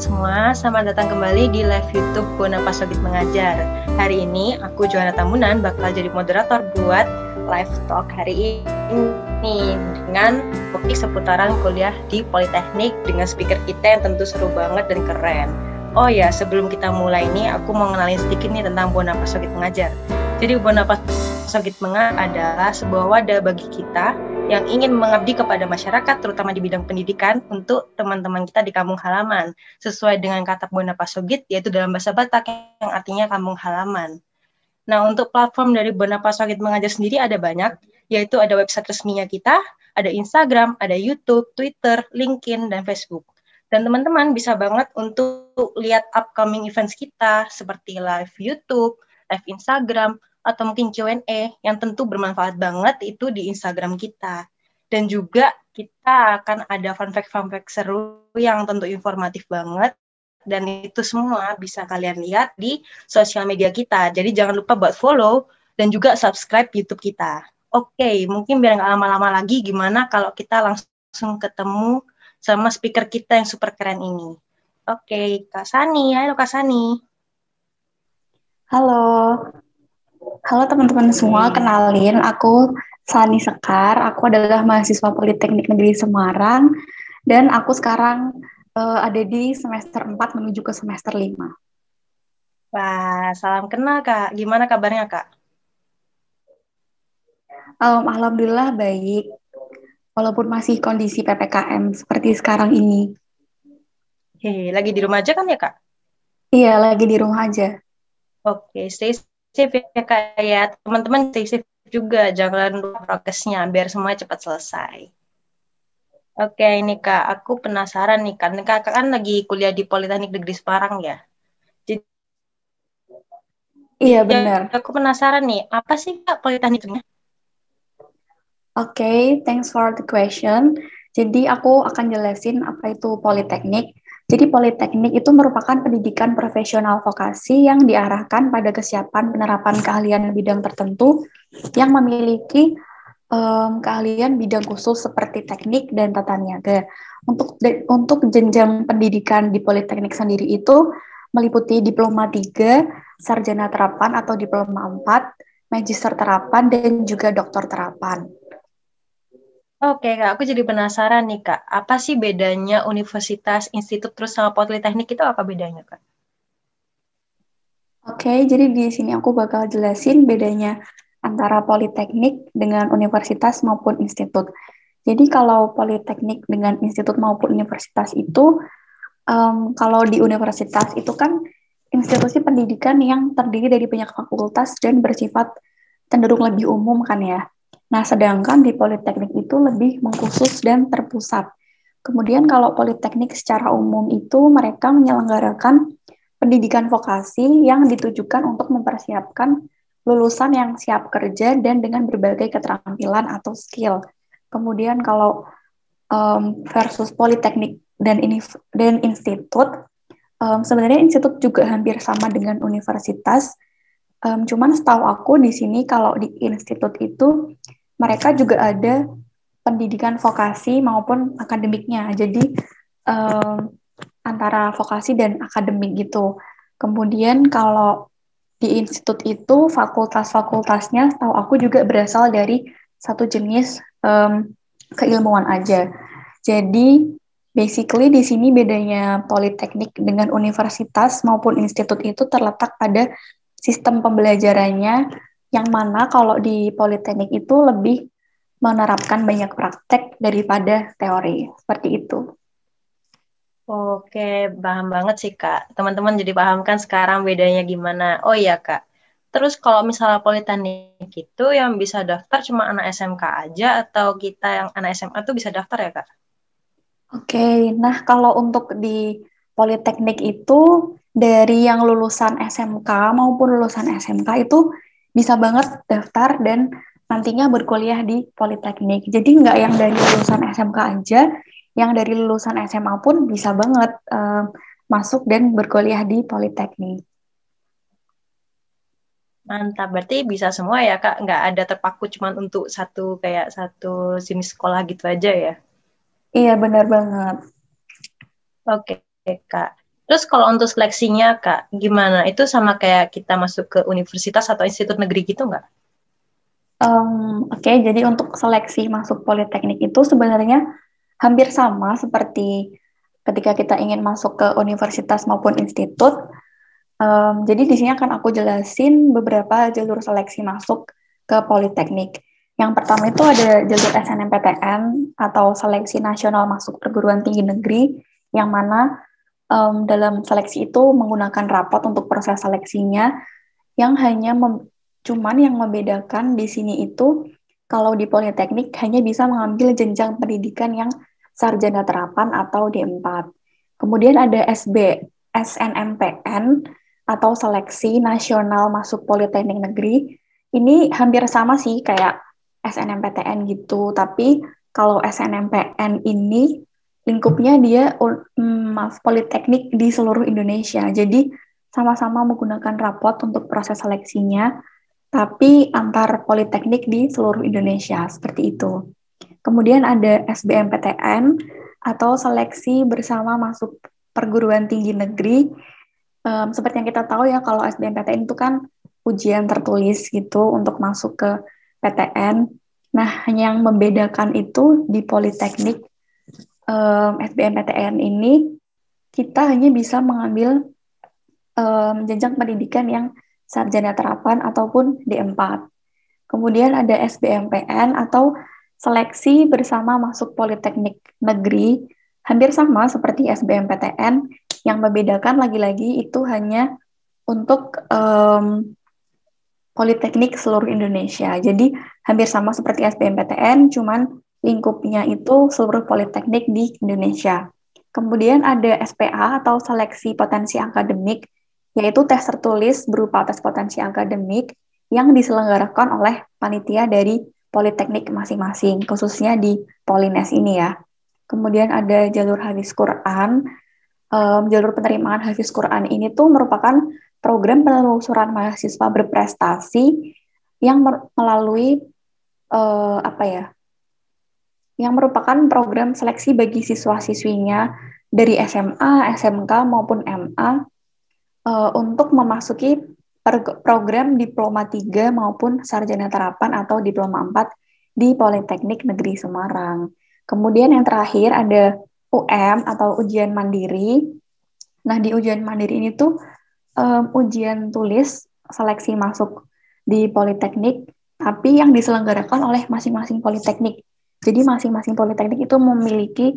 teman-teman semua, selamat datang kembali di live YouTube Bona Pasogit Mengajar. Hari ini aku Johanna Tambunan bakal jadi moderator buat live talk hari ini dengan topik seputaran kuliah di Politeknik dengan speaker kita yang tentu seru banget dan keren. Oh ya, sebelum kita mulai ini aku mau ngenalin sedikit nih tentang Bona Pasogit Mengajar. Jadi Bona Pasogit Mengajar adalah sebuah wadah bagi kita yang ingin mengabdi kepada masyarakat, terutama di bidang pendidikan, untuk teman-teman kita di kampung halaman, sesuai dengan kata Bona Pasogit, yaitu dalam bahasa Batak yang artinya kampung halaman. Nah, untuk platform dari Bona Pasogit Mengajar sendiri ada banyak, yaitu ada website resminya kita, ada Instagram, ada YouTube, Twitter, LinkedIn, dan Facebook. Dan teman-teman bisa banget untuk lihat upcoming events kita, seperti live YouTube, live Instagram, atau mungkin Q&A yang tentu bermanfaat banget itu di Instagram kita. Dan juga kita akan ada fun fact seru yang tentu informatif banget. Dan itu semua bisa kalian lihat di sosial media kita. Jadi jangan lupa buat follow dan juga subscribe YouTube kita. Oke, mungkin biar nggak lama-lama lagi, gimana kalau kita langsung ketemu sama speaker kita yang super keren ini. Oke, Kak Sani. Halo Kak Sani. Halo, halo teman-teman semua, kenalin aku Sani Sekar, aku adalah mahasiswa Politeknik Negeri Semarang dan aku sekarang ada di semester 4 menuju ke semester 5. Wah, salam kenal Kak. Gimana kabarnya Kak? Alhamdulillah baik, walaupun masih kondisi PPKM seperti sekarang ini. Hehe, lagi di rumah aja kan ya Kak? Iya, lagi di rumah aja. Oke, stay safe ya Kak ya. Teman-teman stay safe juga, jangan lupa prokesnya biar semuanya cepat selesai. Oke, ini Kak, aku penasaran nih kan, Kakak kan lagi kuliah di Politeknik Negeri Semarang ya. Jadi Iya ya, benar. aku penasaran nih, apa sih Kak Politekniknya? Oke, thanks for the question. Jadi aku akan jelasin apa itu Politeknik. Jadi Politeknik itu merupakan pendidikan profesional vokasi yang diarahkan pada kesiapan penerapan keahlian bidang tertentu yang memiliki keahlian bidang khusus seperti teknik dan tata niaga. Untuk jenjang pendidikan di Politeknik sendiri itu meliputi diploma 3, sarjana terapan atau diploma 4, magister terapan dan juga doktor terapan. Oke Kak, aku jadi penasaran nih Kak, apa sih bedanya universitas, institut, terus sama Politeknik itu apa bedanya Kak? Oke, jadi di sini aku bakal jelasin bedanya antara politeknik dengan universitas maupun institut. Jadi kalau politeknik dengan institut maupun universitas itu, kalau di universitas itu kan institusi pendidikan yang terdiri dari banyak fakultas dan bersifat cenderung lebih umum kan ya. Nah, sedangkan di politeknik itu lebih mengkhusus dan terpusat. Kemudian kalau politeknik secara umum itu mereka menyelenggarakan pendidikan vokasi yang ditujukan untuk mempersiapkan lulusan yang siap kerja dan dengan berbagai keterampilan atau skill. Kemudian kalau versus politeknik dan institut, sebenarnya institut juga hampir sama dengan universitas. Cuman setahu aku di sini kalau di institut itu mereka juga ada pendidikan vokasi maupun akademiknya. Jadi antara vokasi dan akademik gitu. Kemudian kalau di institut itu fakultas-fakultasnya setahu aku juga berasal dari satu jenis keilmuan aja. Jadi basically di sini bedanya politeknik dengan universitas maupun institut itu terletak pada sistem pembelajarannya yang mana kalau di politeknik itu lebih menerapkan banyak praktek daripada teori. Seperti itu. Oke, paham banget sih Kak. Teman-teman jadi paham kan sekarang bedanya gimana. Oh iya Kak, terus kalau misalnya Politeknik itu yang bisa daftar cuma anak SMK aja atau kita yang anak SMA tuh bisa daftar ya Kak? Oke, nah kalau untuk di Politeknik itu dari yang lulusan SMK maupun lulusan SMK itu bisa banget daftar dan nantinya berkuliah di Politeknik. Jadi nggak yang dari lulusan SMK aja, yang dari lulusan SMA pun bisa banget masuk dan berkuliah di Politeknik. Mantap, berarti bisa semua ya Kak, nggak ada terpaku cuma untuk satu jenis sekolah gitu aja ya? Iya benar banget. Oke Kak. Terus kalau untuk seleksinya, Kak, gimana? Itu sama kayak kita masuk ke universitas atau institut negeri gitu nggak? Oke, jadi untuk seleksi masuk politeknik itu sebenarnya hampir sama seperti ketika kita ingin masuk ke universitas maupun institut. Jadi di sini akan aku jelasin beberapa jalur seleksi masuk ke politeknik. Yang pertama itu ada jalur SNMPTN atau Seleksi Nasional Masuk Perguruan Tinggi Negeri, yang mana dalam seleksi itu menggunakan rapot untuk proses seleksinya, yang hanya cuman yang membedakan di sini itu kalau di politeknik hanya bisa mengambil jenjang pendidikan yang sarjana terapan atau D4. Kemudian ada SNMPN atau Seleksi Nasional Masuk Politeknik Negeri. Ini hampir sama sih kayak SNMPTN gitu, tapi kalau SNMPN ini lingkupnya dia politeknik di seluruh Indonesia. Jadi sama-sama menggunakan rapot untuk proses seleksinya, tapi antar politeknik di seluruh Indonesia, seperti itu. Kemudian ada SBMPTN atau Seleksi Bersama Masuk Perguruan Tinggi Negeri. Seperti yang kita tahu ya, kalau SBMPTN itu kan ujian tertulis gitu untuk masuk ke PTN. Nah, hanya yang membedakan itu di Politeknik SBMPTN ini, kita hanya bisa mengambil jenjang pendidikan yang sarjana terapan ataupun D4. Kemudian ada SBMPN atau Seleksi Bersama Masuk Politeknik Negeri, hampir sama seperti SBMPTN, yang membedakan lagi-lagi itu hanya untuk politeknik seluruh Indonesia. Jadi hampir sama seperti SBMPTN, cuman lingkupnya itu seluruh politeknik di Indonesia. Kemudian ada SPA atau Seleksi Potensi Akademik, yaitu tes tertulis berupa tes potensi akademik yang diselenggarakan oleh panitia dari politeknik masing-masing, khususnya di Polines ini ya. Kemudian ada jalur Hafiz Quran. Jalur penerimaan Hafiz Quran ini tuh merupakan program penelusuran mahasiswa berprestasi yang melalui apa ya? Yang merupakan program seleksi bagi siswa-siswinya dari SMA, SMK maupun MA untuk memasuki program Diploma 3 maupun Sarjana Terapan atau Diploma 4 di Politeknik Negeri Semarang. Kemudian yang terakhir ada UM atau ujian mandiri. Nah, di ujian mandiri ini tuh ujian tulis seleksi masuk di Politeknik, tapi yang diselenggarakan oleh masing-masing Politeknik. Jadi masing-masing Politeknik itu memiliki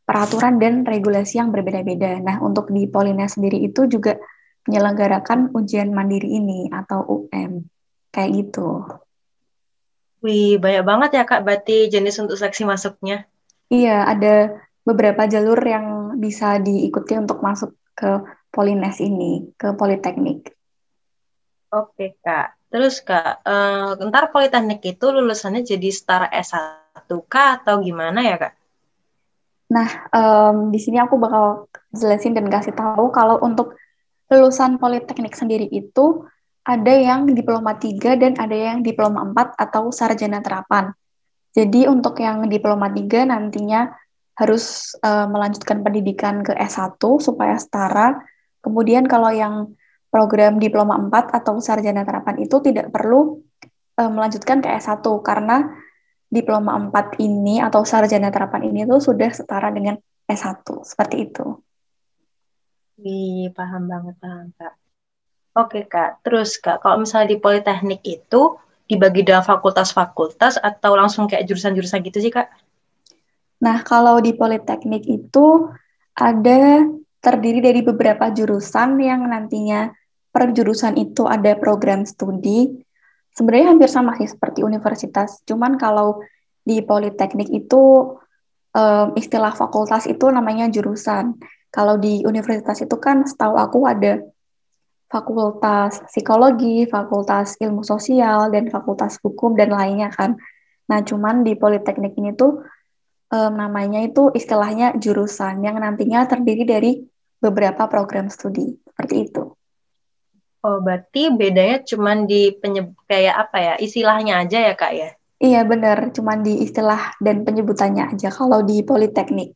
peraturan dan regulasi yang berbeda-beda. Nah, untuk di Polina sendiri itu juga menyelenggarakan ujian mandiri ini atau UM. Kayak gitu. Wih, banyak banget ya Kak, berarti jenis untuk seleksi masuknya. Iya, ada beberapa jalur yang bisa diikuti untuk masuk ke Polines ini, ke Politeknik. Oke Kak, terus Kak, ntar Politeknik itu lulusannya jadi setara S1 Kak atau gimana ya Kak? Nah, di sini aku bakal jelasin dan kasih tahu kalau untuk lulusan Politeknik sendiri itu ada yang Diploma 3 dan ada yang Diploma 4 atau Sarjana Terapan. Jadi untuk yang Diploma 3 nantinya harus melanjutkan pendidikan ke S1 supaya setara. Kemudian kalau yang program Diploma 4 atau Sarjana Terapan itu tidak perlu melanjutkan ke S1 karena Diploma 4 ini atau Sarjana Terapan ini tuh sudah setara dengan S1. Seperti itu. Wih, paham banget, paham Kak. Oke Kak, terus Kak, kalau misalnya di Politeknik itu dibagi dalam fakultas-fakultas atau langsung kayak jurusan-jurusan gitu sih Kak? Nah, kalau di Politeknik itu ada terdiri dari beberapa jurusan yang nantinya per jurusan itu ada program studi. Sebenarnya hampir sama sih seperti universitas, cuman kalau di Politeknik itu istilah fakultas itu namanya jurusan. Kalau di universitas itu kan setahu aku ada fakultas psikologi, fakultas ilmu sosial, dan fakultas hukum dan lainnya kan. Nah, cuman di Politeknik ini tuh namanya itu istilahnya jurusan yang nantinya terdiri dari beberapa program studi. Seperti itu. Oh, berarti bedanya cuman di kayak apa ya, istilahnya aja ya Kak ya? Iya benar, cuman di istilah dan penyebutannya aja kalau di Politeknik.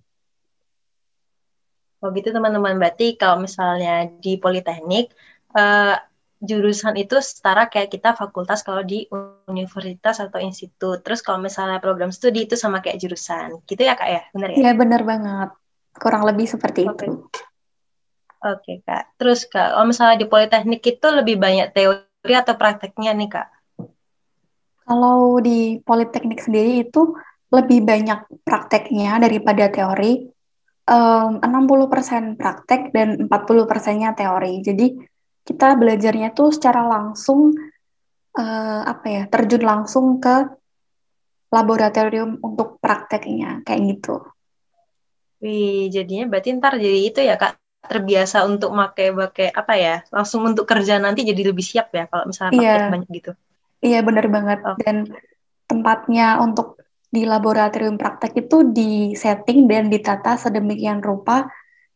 Oh gitu teman-teman, berarti kalau misalnya di Politeknik, eh, jurusan itu setara kayak kita fakultas kalau di universitas atau institut. Terus kalau misalnya program studi itu sama kayak jurusan. Gitu ya Kak ya? Benar ya? Ya, benar banget. Kurang lebih seperti itu. Oke, oke Kak. Terus Kak, kalau misalnya di Politeknik itu lebih banyak teori atau prakteknya nih Kak? Kalau di Politeknik sendiri itu lebih banyak prakteknya daripada teori. 60% praktek dan 40%-nya teori. Jadi kita belajarnya tuh secara langsung, apa ya, terjun langsung ke laboratorium untuk prakteknya, kayak gitu. Wih, jadinya berarti ntar jadi itu ya Kak, terbiasa untuk pakai apa ya, langsung untuk kerja nanti jadi lebih siap ya kalau misalnya praktek Iya, banyak gitu. iya benar banget. Oh, Dan tempatnya untuk di laboratorium praktek itu disetting dan ditata sedemikian rupa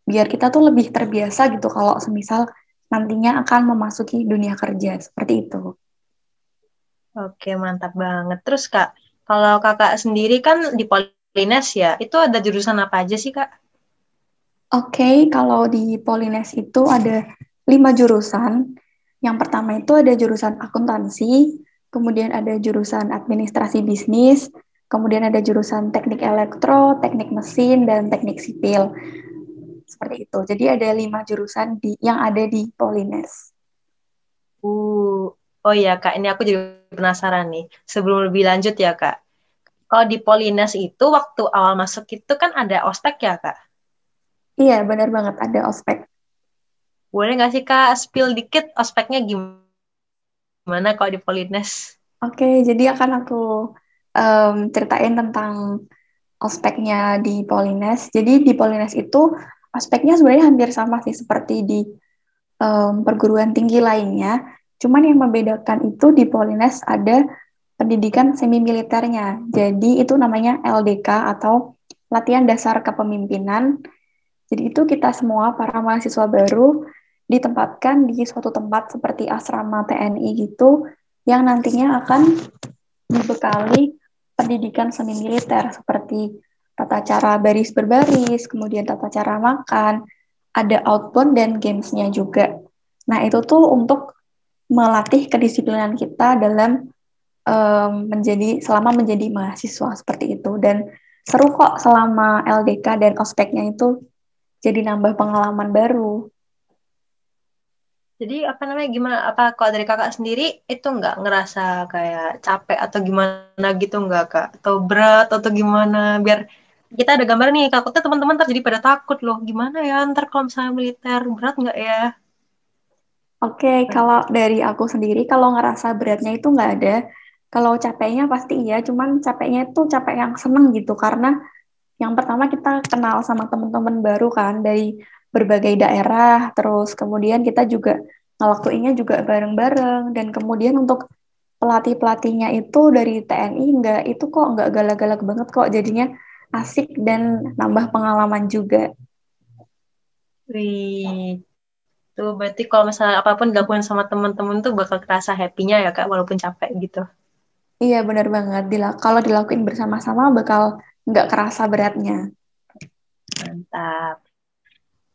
biar kita tuh lebih terbiasa gitu kalau semisal nantinya akan memasuki dunia kerja seperti itu. oke, mantap banget. Terus Kak, kalau Kakak sendiri kan di Polines ya, itu ada jurusan apa aja sih Kak? Oke, kalau di Polines itu ada 5 jurusan. Yang pertama itu ada jurusan akuntansi, kemudian ada jurusan administrasi bisnis, kemudian ada jurusan teknik elektro, teknik mesin, dan teknik sipil. Seperti itu. Jadi ada 5 jurusan yang ada di Polines. Uh, oh iya Kak, ini aku jadi penasaran nih. Sebelum lebih lanjut ya Kak, kalau di Polines itu waktu awal masuk itu kan ada ospek ya Kak? Iya, benar banget ada ospek. Boleh nggak sih Kak spill dikit ospeknya gimana kalau di Polines? Oke, jadi akan aku ceritain tentang ospeknya di Polines. Jadi di Polines itu ospeknya sebenarnya hampir sama sih seperti di perguruan tinggi lainnya. Cuman yang membedakan itu di Polines ada pendidikan semi militernya. Jadi itu namanya LDK atau latihan dasar kepemimpinan. Jadi itu kita semua para mahasiswa baru ditempatkan di suatu tempat seperti asrama TNI gitu yang nantinya akan dibekali pendidikan semi militer seperti tata cara baris berbaris, kemudian tata cara makan, ada outbound dan gamesnya juga. Nah, itu tuh untuk melatih kedisiplinan kita dalam menjadi mahasiswa seperti itu. Dan seru kok selama LDK dan ospeknya itu jadi nambah pengalaman baru. Jadi apa namanya gimana? Apa kalau dari kakak sendiri itu nggak ngerasa kayak capek atau gimana gitu nggak kak? Atau berat atau gimana? Biar kita ada gambar nih. Takutnya teman-teman ntar jadi pada takut loh. Gimana ya ntar kalau misalnya militer berat nggak ya? Oke, kalau dari aku sendiri, kalau ngerasa beratnya itu nggak ada. Kalau capeknya pasti iya, cuman capeknya itu capek yang seneng gitu, karena yang pertama kita kenal sama teman-teman baru kan, dari berbagai daerah, terus kemudian kita juga ngelakuinnya juga bareng-bareng, dan kemudian untuk pelatih-pelatihnya itu dari TNI itu kok nggak galak-galak banget kok, jadinya asik dan nambah pengalaman juga. Wih, tuh berarti kalau misalnya apapun dilakukan sama teman-teman tuh bakal kerasa happy-nya ya kak, walaupun capek gitu. Iya benar banget. Kalau dilakuin bersama-sama bakal nggak kerasa beratnya. Mantap.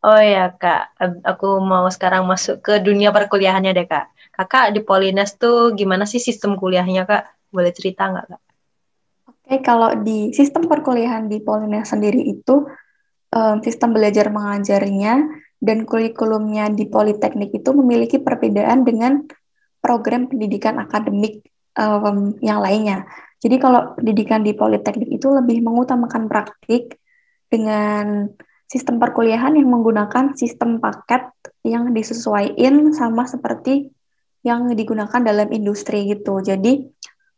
Oh ya kak, aku mau sekarang masuk ke dunia perkuliahannya deh kak. Kakak di Polines tuh gimana sih sistem kuliahnya kak? Boleh cerita nggak kak? Oke, kalau di sistem perkuliahan di Polina sendiri itu sistem belajar mengajarnya dan kurikulumnya di Politeknik itu memiliki perbedaan dengan program pendidikan akademik yang lainnya. Jadi kalau pendidikan di Politeknik itu lebih mengutamakan praktik dengan sistem perkuliahan yang menggunakan sistem paket yang disesuaikan sama seperti yang digunakan dalam industri gitu. Jadi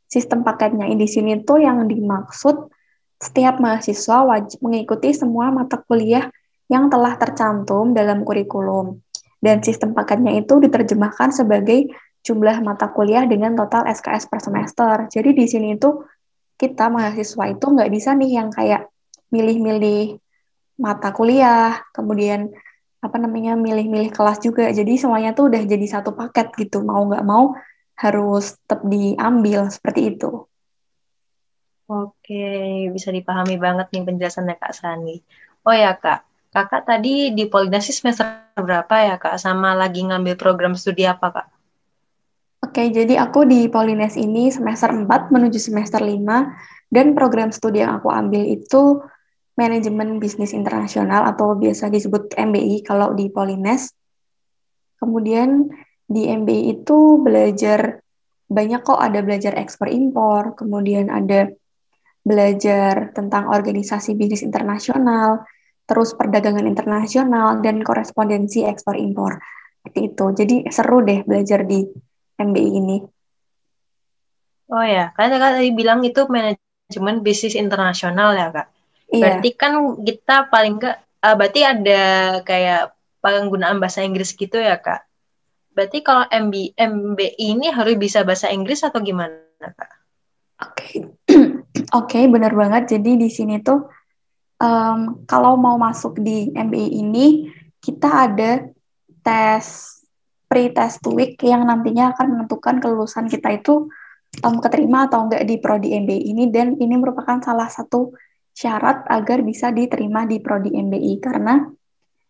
sistem paketnya di sini tuh yang dimaksud setiap mahasiswa wajib mengikuti semua mata kuliah yang telah tercantum dalam kurikulum. Dan sistem paketnya itu diterjemahkan sebagai jumlah mata kuliah dengan total SKS per semester. Jadi di sini itu kita mahasiswa itu nggak bisa nih yang kayak milih-milih mata kuliah, kemudian apa namanya milih-milih kelas juga. Jadi semuanya tuh udah jadi satu paket gitu. Mau nggak mau harus tetap diambil seperti itu. Oke, bisa dipahami banget nih penjelasannya Kak Sani. Oh ya Kak, Kakak tadi di Polines semester berapa ya, Kak? Sama lagi ngambil program studi apa, Kak? Oke, jadi aku di Polines ini semester 4 menuju semester 5 dan program studi yang aku ambil itu manajemen bisnis internasional atau biasa disebut MBI kalau di Polines. Kemudian di MBI itu belajar banyak kok, ada belajar ekspor impor, kemudian ada belajar tentang organisasi bisnis internasional, terus perdagangan internasional dan korespondensi ekspor impor. Seperti itu. Jadi seru deh belajar di MBI ini. Oh ya, kan Kakak tadi bilang itu manajemen bisnis internasional ya, Kak? Iya. Berarti kan kita paling nggak, berarti ada kayak penggunaan bahasa Inggris gitu ya, Kak? Berarti kalau MBI ini harus bisa bahasa Inggris atau gimana, Kak? Oke, Oke, benar banget. Jadi di sini tuh kalau mau masuk di MBA ini, kita ada tes pre-test week yang nantinya akan menentukan kelulusan kita itu keterima atau enggak di prodi MBA ini, dan ini merupakan salah satu syarat agar bisa diterima di prodi MBI karena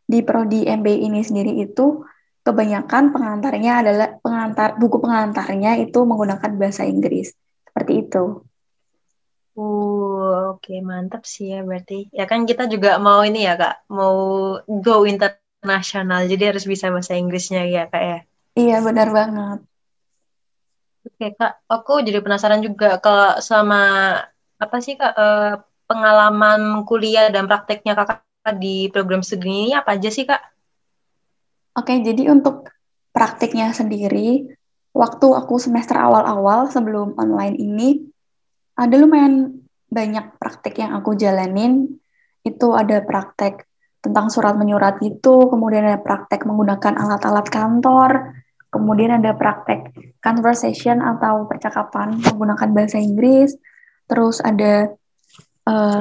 di prodi MBA ini sendiri itu kebanyakan pengantarnya adalah buku pengantarnya itu menggunakan bahasa Inggris. Seperti itu. Oke, mantap sih ya berarti. Ya kan kita juga mau ini ya, Kak, mau go internasional, jadi harus bisa bahasa Inggrisnya ya, Kak ya. Iya, benar banget. Oke, Kak, aku jadi penasaran juga kalau sama apa sih, Kak, pengalaman kuliah dan prakteknya Kakak di program studi ini apa aja sih, Kak? Oke, jadi untuk praktiknya sendiri, waktu aku semester awal-awal sebelum online ini, ada lumayan banyak praktik yang aku jalanin. Itu ada praktek tentang surat menyurat itu, kemudian ada praktek menggunakan alat-alat kantor, kemudian ada praktek conversation atau percakapan menggunakan bahasa Inggris, terus ada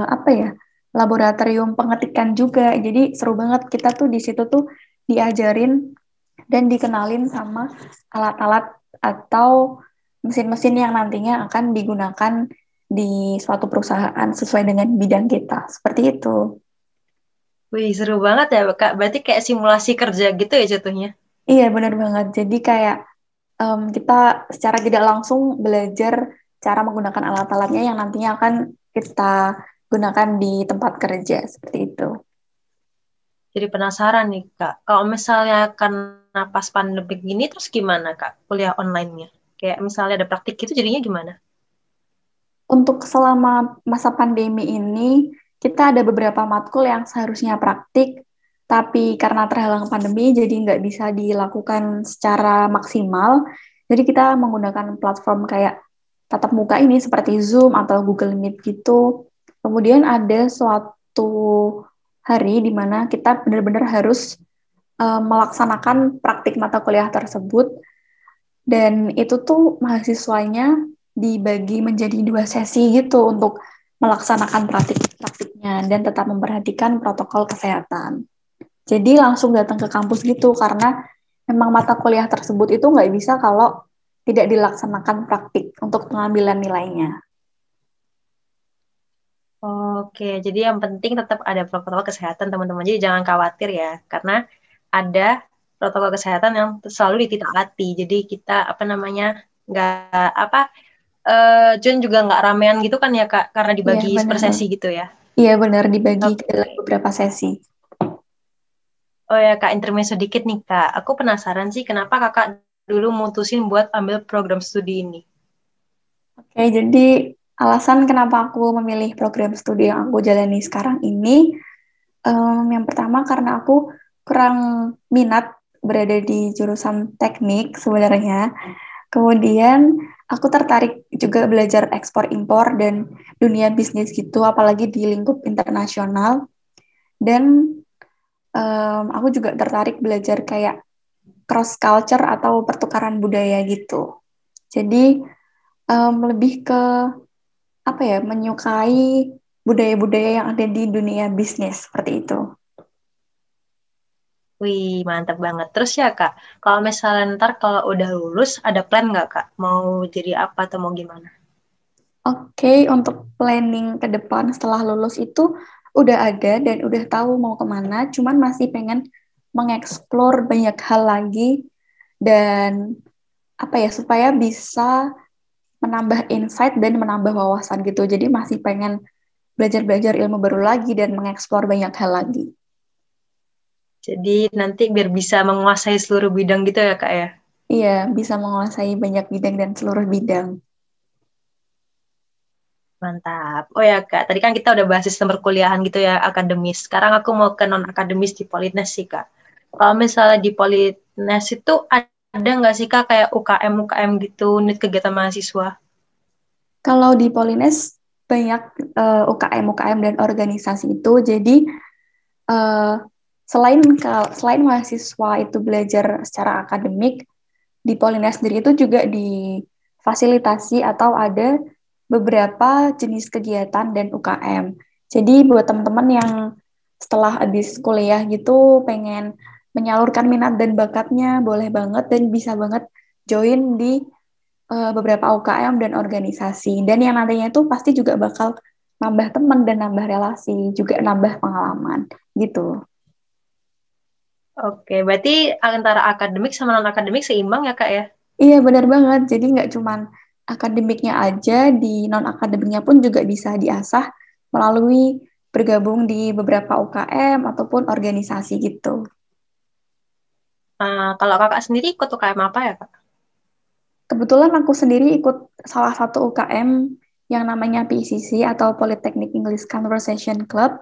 apa ya, laboratorium pengetikan juga. Jadi seru banget, kita tuh di situ tuh diajarin dan dikenalin sama alat-alat atau mesin-mesin yang nantinya akan digunakan di suatu perusahaan sesuai dengan bidang kita. Seperti itu. Wih, seru banget ya, Kak. Berarti kayak simulasi kerja gitu ya jatuhnya. Iya, benar banget. Jadi kayak kita secara tidak langsung belajar cara menggunakan alat-alatnya yang nantinya akan kita gunakan di tempat kerja. Seperti itu. Jadi penasaran nih, Kak. Kalau misalnya karena pas pandemi gini, terus gimana, Kak, kuliah online-nya? Kayak misalnya ada praktik gitu, jadinya gimana? Untuk selama masa pandemi ini, kita ada beberapa matkul yang seharusnya praktik, tapi karena terhalang pandemi, jadi nggak bisa dilakukan secara maksimal. Jadi kita menggunakan platform kayak tatap muka ini seperti Zoom atau Google Meet gitu. Kemudian ada suatu hari di mana kita benar-benar harus melaksanakan praktik mata kuliah tersebut, dan itu tuh mahasiswanya dibagi menjadi 2 sesi gitu untuk melaksanakan praktiknya dan tetap memperhatikan protokol kesehatan. Jadi langsung datang ke kampus gitu karena memang mata kuliah tersebut itu nggak bisa kalau tidak dilaksanakan praktik untuk pengambilan nilainya. Oke, jadi yang penting tetap ada protokol kesehatan, teman-teman. Jadi jangan khawatir ya, karena ada protokol kesehatan yang selalu dititaati. Jadi kita apa namanya nggak apa Jun juga nggak ramean gitu kan ya, Kak, karena Iya dibagi per benar. sesi gitu ya. Iya benar, dibagi ke dalam Oke. beberapa sesi. Oh ya, Kak, intermezzo dikit nih, Kak. Aku penasaran sih kenapa Kakak dulu mutusin buat ambil program studi ini. Oke, jadi alasan kenapa aku memilih program studi yang aku jalani sekarang ini, yang pertama karena aku kurang minat berada di jurusan teknik sebenarnya. Kemudian aku tertarik juga belajar ekspor impor dan dunia bisnis gitu, apalagi di lingkup internasional. Dan aku juga tertarik belajar kayak cross culture atau pertukaran budaya gitu. Jadi lebih ke apa ya, menyukai budaya-budaya yang ada di dunia bisnis seperti itu. Wih, mantap banget. Terus ya, Kak, kalau misalnya ntar kalau udah lulus, ada plan nggak, Kak? Mau jadi apa atau mau gimana? Oke, untuk planning ke depan setelah lulus itu udah ada dan udah tahu mau kemana, cuman masih pengen mengeksplor banyak hal lagi dan apa ya supaya bisa menambah insight dan menambah wawasan gitu. Jadi masih pengen belajar-belajar ilmu baru lagi dan mengeksplor banyak hal lagi. Jadi nanti biar bisa menguasai seluruh bidang gitu ya Kak ya. Iya, bisa menguasai banyak bidang dan seluruh bidang. Mantap. Oh ya Kak, tadi kan kita udah bahas sistem perkuliahan gitu ya, akademis. Sekarang aku mau ke non-akademis di Polines sih Kak. Kalau misalnya di Polines itu ada nggak sih Kak kayak UKM gitu, unit kegiatan mahasiswa? Kalau di Polines banyak UKM-UKM dan organisasi itu, jadi eh, selain mahasiswa itu belajar secara akademik, di Polines sendiri itu juga difasilitasi atau ada beberapa jenis kegiatan dan UKM. Jadi buat teman-teman yang setelah habis kuliah gitu pengen menyalurkan minat dan bakatnya, boleh banget dan bisa banget join di beberapa UKM dan organisasi. Dan yang nantinya itu pasti juga bakal nambah teman dan nambah relasi, juga nambah pengalaman gitu. Oke, berarti antara akademik sama non-akademik seimbang ya Kak ya? Iya benar banget. Jadi nggak cuman akademiknya aja, di non-akademiknya pun juga bisa diasah melalui bergabung di beberapa UKM ataupun organisasi gitu. Kalau Kakak sendiri ikut UKM apa ya Kak? Kebetulan aku sendiri ikut salah satu UKM yang namanya PICC atau Polytechnic English Conversation Club.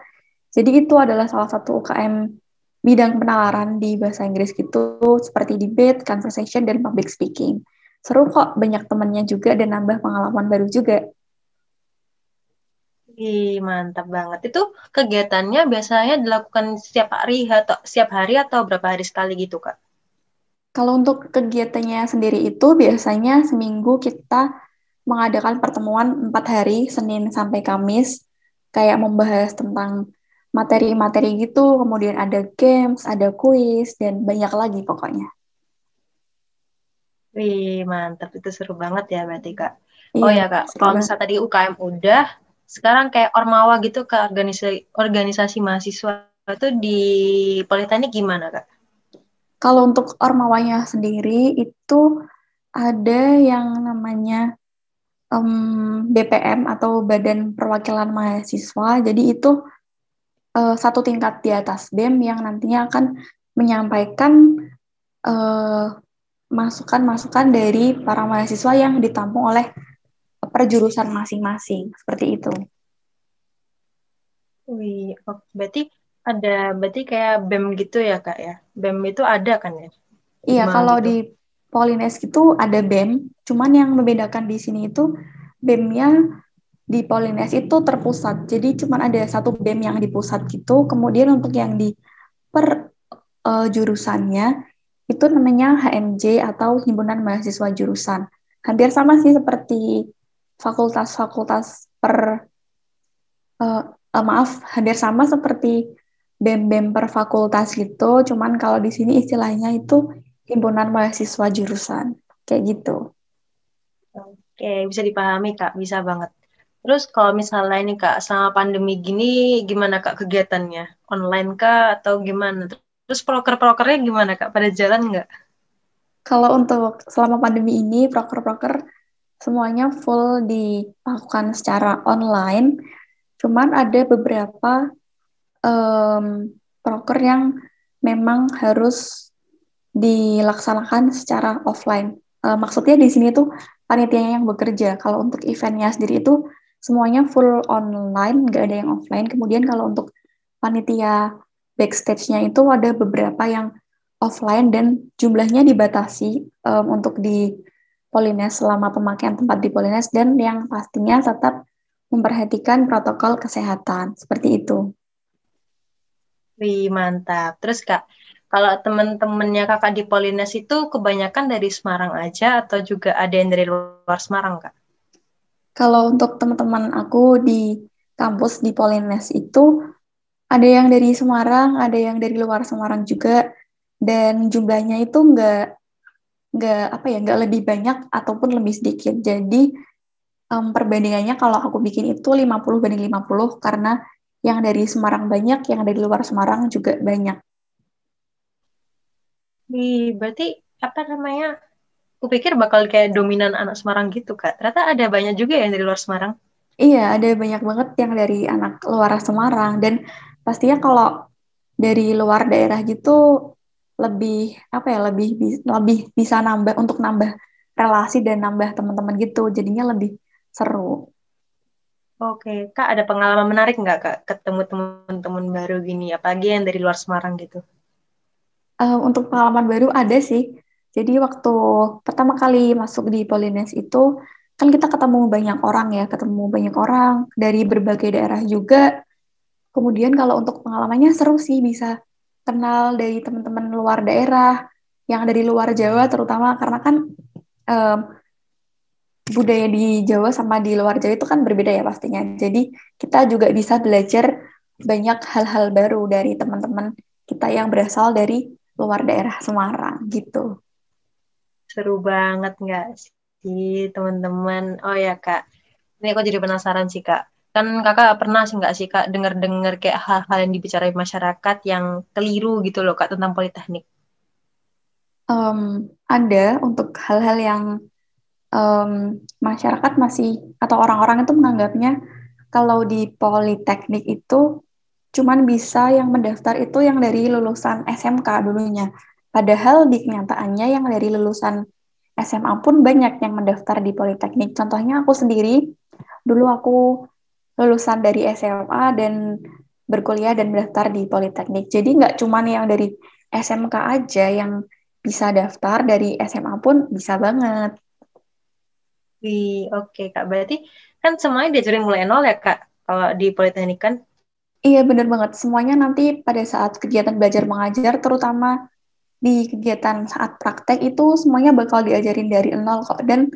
Jadi itu adalah salah satu UKM bidang penalaran di bahasa Inggris gitu, seperti debate, conversation, dan public speaking. Seru kok, banyak temannya juga dan nambah pengalaman baru juga. Ih, mantap banget. Itu kegiatannya biasanya dilakukan setiap hari atau berapa hari sekali gitu Kak? Kalau untuk kegiatannya sendiri itu biasanya seminggu kita mengadakan pertemuan 4 hari, Senin sampai Kamis, kayak membahas tentang materi-materi gitu, kemudian ada games, ada kuis, dan banyak lagi pokoknya. Wih, mantap. Itu seru banget ya berarti, Kak. Oh Iya, ya, Kak. seru Kalau banget. misal tadi UKM udah, sekarang kayak Ormawa gitu, Kak, organisasi mahasiswa itu di Politeknik gimana, Kak? Kalau untuk Ormawanya sendiri itu ada yang namanya BPM atau Badan Perwakilan Mahasiswa. Jadi itu satu tingkat di atas BEM yang nantinya akan menyampaikan eh, masukan-masukan dari para mahasiswa yang ditampung oleh perjurusan masing-masing. Seperti itu. Wih, berarti berarti kayak BEM gitu ya, Kak, ya? BEM itu ada kan ya? Iya, Hima kalau gitu. di Polines itu ada BEM, cuman yang membedakan di sini itu BEM-nya di Polines itu terpusat. Jadi cuman ada satu BEM yang di pusat gitu. Kemudian untuk yang di per jurusannya itu namanya HMJ atau Himpunan Mahasiswa Jurusan. Hampir sama sih seperti fakultas-fakultas eh, maaf, hampir sama seperti BEM-BEM per fakultas gitu. Cuman kalau di sini istilahnya itu Himpunan Mahasiswa Jurusan. Kayak gitu. Oke, bisa dipahami, Kak. Bisa banget. Terus kalau misalnya ini, Kak, sama pandemi gini, gimana, Kak, kegiatannya? Online, Kak, atau gimana? Terus proker-prokernya gimana, Kak? Pada jalan nggak? Kalau untuk selama pandemi ini, proker-proker semuanya full dilakukan secara online. Cuman ada beberapa em, proker yang memang harus dilaksanakan secara offline. Maksudnya di sini tuh panitianya yang bekerja. Kalau untuk eventnya sendiri itu semuanya full online, nggak ada yang offline. Kemudian kalau untuk panitia backstage-nya itu ada beberapa yang offline dan jumlahnya dibatasi untuk di Polines selama pemakaian tempat di Polines dan yang pastinya tetap memperhatikan protokol kesehatan. Seperti itu. Wih, mantap. Terus, Kak, kalau teman-temannya Kakak di Polines itu kebanyakan dari Semarang aja atau juga ada yang dari luar Semarang, Kak? Kalau untuk teman-teman aku di kampus di Polines itu ada yang dari Semarang, ada yang dari luar Semarang juga, dan jumlahnya itu nggak apa ya nggak lebih banyak ataupun lebih sedikit. Jadi perbandingannya kalau aku bikin itu 50 banding 50 karena Yang dari Semarang banyak, yang dari luar Semarang juga banyak. Berarti apa namanya? Kupikir bakal kayak dominan anak Semarang gitu, Kak. Ternyata ada banyak juga yang dari luar Semarang. Iya, ada banyak banget yang dari anak luar Semarang. Dan pastinya kalau dari luar daerah gitu lebih apa ya, lebih bisa nambah untuk nambah relasi dan nambah teman-teman gitu. Jadinya lebih seru. Oke, Kak, ada pengalaman menarik nggak, Kak, ketemu teman-teman baru gini, apalagi yang dari luar Semarang gitu? Untuk pengalaman baru ada sih. Jadi waktu pertama kali masuk di Polines itu kan kita ketemu banyak orang ya, ketemu banyak orang dari berbagai daerah juga. Kemudian kalau untuk pengalamannya seru sih, bisa kenal dari teman-teman luar daerah, yang dari luar Jawa terutama karena kan em, budaya di Jawa sama di luar Jawa itu kan berbeda ya pastinya. Jadi kita juga bisa belajar banyak hal-hal baru dari teman-teman kita yang berasal dari luar daerah Semarang gitu. Seru banget nggak sih, teman-teman? Oh ya, Kak, ini aku jadi penasaran sih, Kak. Kan Kakak pernah sih nggak sih, Kak, dengar-dengar kayak hal-hal yang dibicarain masyarakat yang keliru gitu loh, Kak, tentang Politeknik? Em, ada untuk hal-hal yang em, masyarakat masih atau orang-orang itu menganggapnya kalau di Politeknik itu cuman bisa yang mendaftar itu yang dari lulusan SMK dulunya. Padahal di kenyataannya yang dari lulusan SMA pun banyak yang mendaftar di Politeknik. Contohnya aku sendiri, dulu aku lulusan dari SMA dan berkuliah dan mendaftar di Politeknik. Jadi nggak cuman yang dari SMK aja yang bisa daftar, dari SMA pun bisa banget. Oke, Kak. Berarti kan semuanya diajarin mulai nol ya, Kak, kalau di Politeknik kan? Iya bener banget, semuanya nanti pada saat kegiatan belajar mengajar, terutama di kegiatan saat praktek itu semuanya bakal diajarin dari nol kok. Dan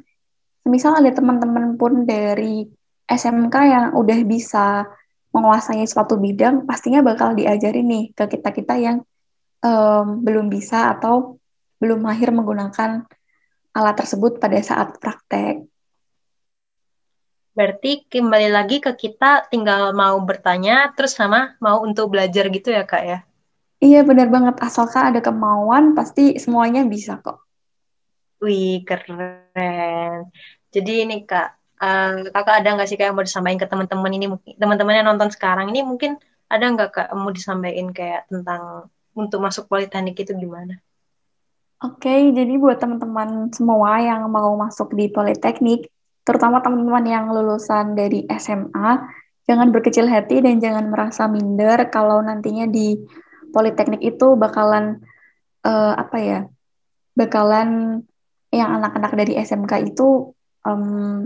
misal ada teman-teman pun dari SMK yang udah bisa menguasai suatu bidang, pastinya bakal diajarin nih ke kita-kita yang belum bisa atau belum mahir menggunakan alat tersebut pada saat praktek. Berarti kembali lagi ke kita tinggal mau bertanya, terus sama mau untuk belajar gitu ya, Kak ya? Iya benar banget, asalkan ada kemauan pasti semuanya bisa kok. Keren. Jadi ini Kak, Kakak ada nggak sih Kak yang mau disampaikan ke teman-teman ini, mungkin teman-teman yang nonton sekarang ini mungkin ada nggak Kak mau disampaikan kayak tentang untuk masuk Politeknik itu gimana? Oke, jadi buat teman-teman semua yang mau masuk di Politeknik, terutama teman-teman yang lulusan dari SMA, jangan berkecil hati dan jangan merasa minder kalau nantinya di Politeknik itu bakalan apa ya, bakalan yang anak-anak dari SMK itu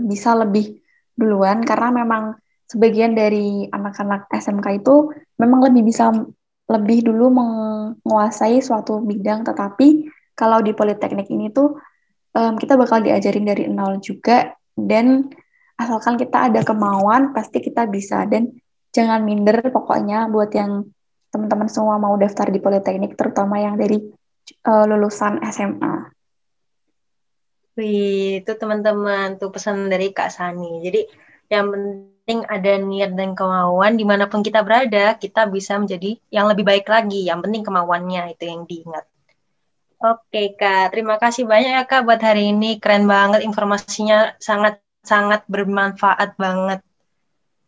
bisa lebih duluan karena memang sebagian dari anak-anak SMK itu memang lebih bisa lebih dulu menguasai suatu bidang, tetapi kalau di Politeknik ini tuh kita bakal diajarin dari nol juga dan asalkan kita ada kemauan pasti kita bisa dan jangan minder pokoknya buat yang teman-teman semua mau daftar di Politeknik terutama yang dari lulusan SMA. Itu teman-teman tuh pesan dari Kak Sani. Jadi yang penting ada niat dan kemauan dimanapun kita berada, kita bisa menjadi yang lebih baik lagi. Yang penting kemauannya itu yang diingat. Oke Kak, terima kasih banyak ya Kak buat hari ini. Keren banget informasinya, sangat-sangat bermanfaat banget.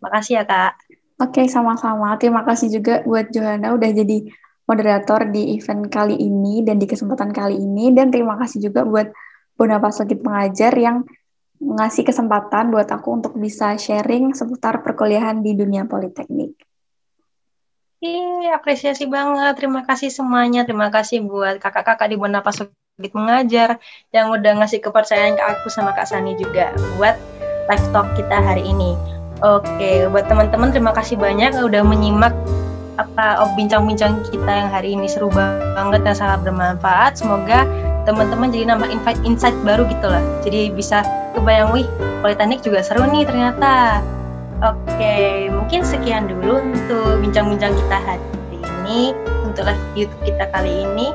Makasih ya Kak. Oke, sama-sama. Terima kasih juga buat Johanna udah jadi moderator di event kali ini dan di kesempatan kali ini. Dan terima kasih juga buat Bonapa Sogit Pengajar yang ngasih kesempatan buat aku untuk bisa sharing seputar perkuliahan di dunia politeknik. Apresiasi banget. Terima kasih semuanya. Terima kasih buat kakak-kakak di Bonapa Sogit Mengajar yang udah ngasih kepercayaan ke aku sama Kak Sani juga buat live talk kita hari ini. Oke, buat teman-teman terima kasih banyak udah menyimak bincang-bincang kita yang hari ini seru banget dan sangat bermanfaat. Semoga teman-teman jadi nambah insight baru gitu lah. Jadi bisa kebayang, wih, Politeknik juga seru nih ternyata. Oke, mungkin sekian dulu untuk bincang-bincang kita hari ini untuk live YouTube kita kali ini.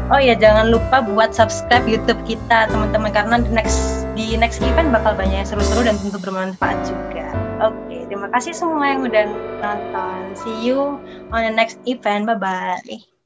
Oh ya, jangan lupa buat subscribe YouTube kita teman-teman karena di next event bakal banyak yang seru-seru dan tentu bermanfaat juga. Oke, terima kasih semua yang udah nonton. See you on the next event. Bye-bye.